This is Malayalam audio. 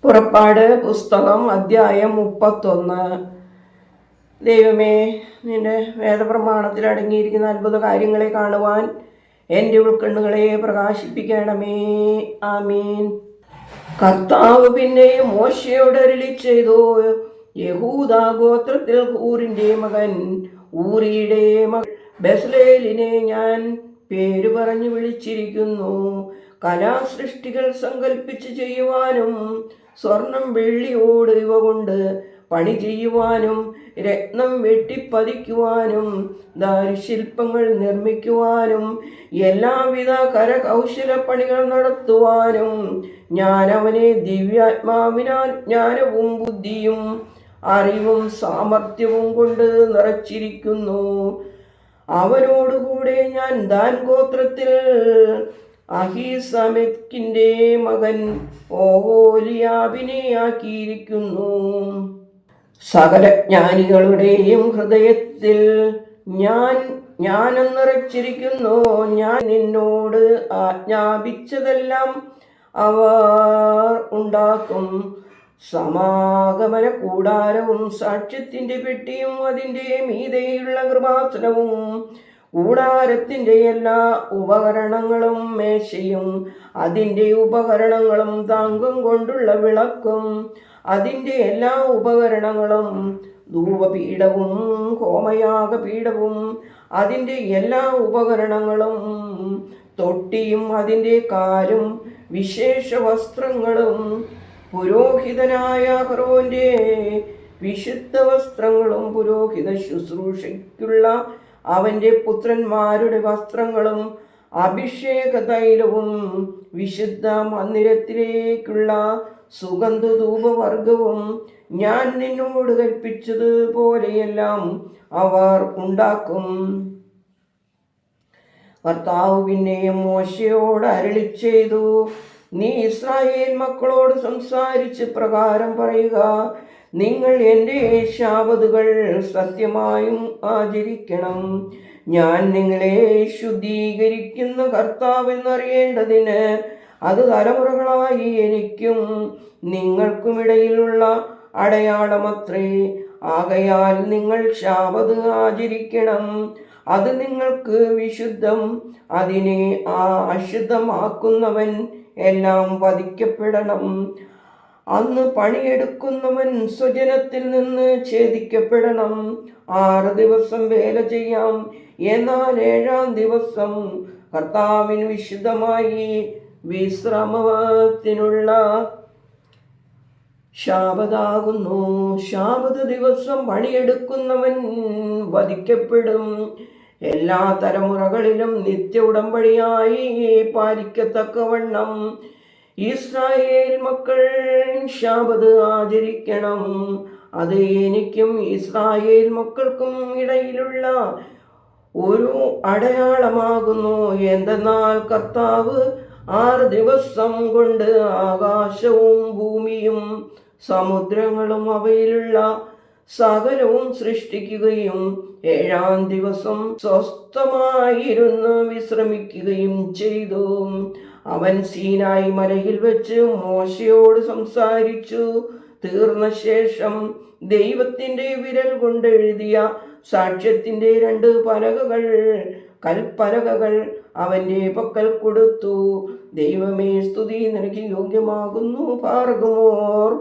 പുറപ്പാട് പുസ്തകം അധ്യായം 31. ദൈവമേ, നിന്റെ വേദപ്രമാണത്തിൽ അടങ്ങിയിരിക്കുന്ന അത്ഭുത കാര്യങ്ങളെ കാണുവാൻ എൻ്റെ ഉൾക്കണ്ണുകളെ പ്രകാശിപ്പിക്കണമേ. ആമീൻ. കർത്താവ് പിന്നെയും മോശയോട് അരുളി ചെയ്തു, യഹൂദാ ഗോത്രത്തിൽ ഹൂറിൻ്റെ മകൻ ഊറിയുടെ മകൾ ബെസ്ലേലിനെ ഞാൻ പേര് പറഞ്ഞു വിളിച്ചിരിക്കുന്നു. കലാസൃഷ്ടികൾ സങ്കല്പിച്ച് ചെയ്യുവാനും സ്വർണം വെള്ളിയോട് ഇവ കൊണ്ട് പണി ചെയ്യുവാനും രത്നം വെട്ടിപ്പതിക്കുവാനും ദാരുശില്പങ്ങൾ നിർമ്മിക്കുവാനും എല്ലാവിധ കരകൗശലപ്പണികൾ നടത്തുവാനും ഞാൻ അവനെ ദിവ്യാത്മാവിനാൽ ജ്ഞാനവും ബുദ്ധിയും അറിവും സാമർഥ്യവും കൊണ്ട് നിറച്ചിരിക്കുന്നു. അവനോടുകൂടെ ഞാൻ ദാൻ ഗോത്രത്തിൽ അഹീസമെക്കിന്റെ മകൻ ഓഹോലിയാബിനെ ആക്കിയിരിക്കുന്നു. സകല ജ്ഞാനികളുടെയും ഹൃദയത്തിൽ ഞാൻ ജ്ഞാനം നിറച്ചിരിക്കുന്നു. ഞാൻ നിന്നോട് ആജ്ഞാപിച്ചതെല്ലാം അവർ ഉണ്ടാക്കും. സമാഗമന കൂടാരവും സാക്ഷ്യത്തിന്റെ പെട്ടിയും അതിൻ്റെ മീതെയുള്ള കൃപാസനവും കൂടാരത്തിൻ്റെ എല്ലാ ഉപകരണങ്ങളും മേശയും അതിൻ്റെ ഉപകരണങ്ങളും താങ്കം കൊണ്ടുള്ള വിളക്കും അതിൻ്റെ എല്ലാ ഉപകരണങ്ങളും ധൂപപീഠവും ഹോമയാഗപീഠവും അതിൻ്റെ എല്ലാ ഉപകരണങ്ങളും തൊട്ടിയും അതിൻ്റെ കാലും വിശേഷ വസ്ത്രങ്ങളും പുരോഹിതനായ അഹ്റോന്റെ വിശുദ്ധ വസ്ത്രങ്ങളും പുരോഹിത ശുശ്രൂഷയ്ക്കുള്ള അവൻ്റെ പുത്രന്മാരുടെ വസ്ത്രങ്ങളും അഭിഷേക തൈലവും വിശുദ്ധ മന്ദിരത്തിലേക്കുള്ള സുഗന്ധധൂപവർഗവും ഞാൻ നിന്നോട് കൽപ്പിച്ചതുപോലെയെല്ലാം അവർ ഉണ്ടാക്കും. കർത്താവ് പിന്നെയും മോശയോട് അരുളി ചെയ്തു, നീ ഇസ്രായേൽ മക്കളോട് സംസാരിച്ച് പ്രകാരം പറയുക, നിങ്ങൾ എൻ്റെ ശാബത്തുകൾ സത്യമായും ആചരിക്കണം. ഞാൻ നിങ്ങളെ ശുദ്ധീകരിക്കുന്ന കർത്താവെന്നറിയേണ്ടതിന് അത് തലമുറകളായി എനിക്കും നിങ്ങൾക്കുമിടയിലുള്ള അടയാളമത്രേ. ആകയാൽ നിങ്ങൾ ശാബത്ത് ആചരിക്കണം. അത് നിങ്ങൾക്ക് വിശുദ്ധം. അതിനെ അശുദ്ധമാക്കുന്നവൻ എല്ലാം വധിക്കപ്പെടണം. അന്ന് പണിയെടുക്കുന്നവൻ സ്വജനത്തിൽ നിന്ന് ഛേദിക്കപ്പെടണം. 6 ദിവസം വേല ചെയ്യാം, എന്നാൽ 7-ാം ദിവസം കർത്താവിന് വിശുദ്ധമായി വിശ്രമത്തിനുള്ള ശാബതാകുന്നു. ശാബത്ത് ദിവസം പണിയെടുക്കുന്നവൻ വധിക്കപ്പെടും. എല്ലാ തലമുറകളിലും നിത്യ ഉടമ്പടിയായി പാലിക്കത്തക്കവണ്ണം ഇസ്രായേൽ മക്കൾ ശാബത്ത് ആചരിക്കണം. അത് എനിക്കും ഇസ്രായേൽ മക്കൾക്കും ഇടയിലുള്ള ഒരു അടയാളമാകുന്നു. എന്തെന്നാൽ കർത്താവ് 6 ദിവസം കൊണ്ട് ആകാശവും ഭൂമിയും സമുദ്രങ്ങളും അവയിലുള്ള സകലവും സൃഷ്ടിക്കുകയും 7-ാം ദിവസം സ്വസ്ഥമായിരുന്ന് വിശ്രമിക്കുകയും ചെയ്തു. അവൻ സീനായി മലയിൽ വെച്ച് മോശയോട് സംസാരിച്ചു തീർന്ന ശേഷം ദൈവത്തിൻ്റെ വിരൽ കൊണ്ട് എഴുതിയ സാക്ഷ്യത്തിൻ്റെ 2 കൽപ്പലകകൾ അവൻ്റെ പക്കൽ കൊടുത്തു. ദൈവമേ, സ്തുതി നിനക്ക് യോഗ്യമാകുന്നു. പാർക്കുമോർ.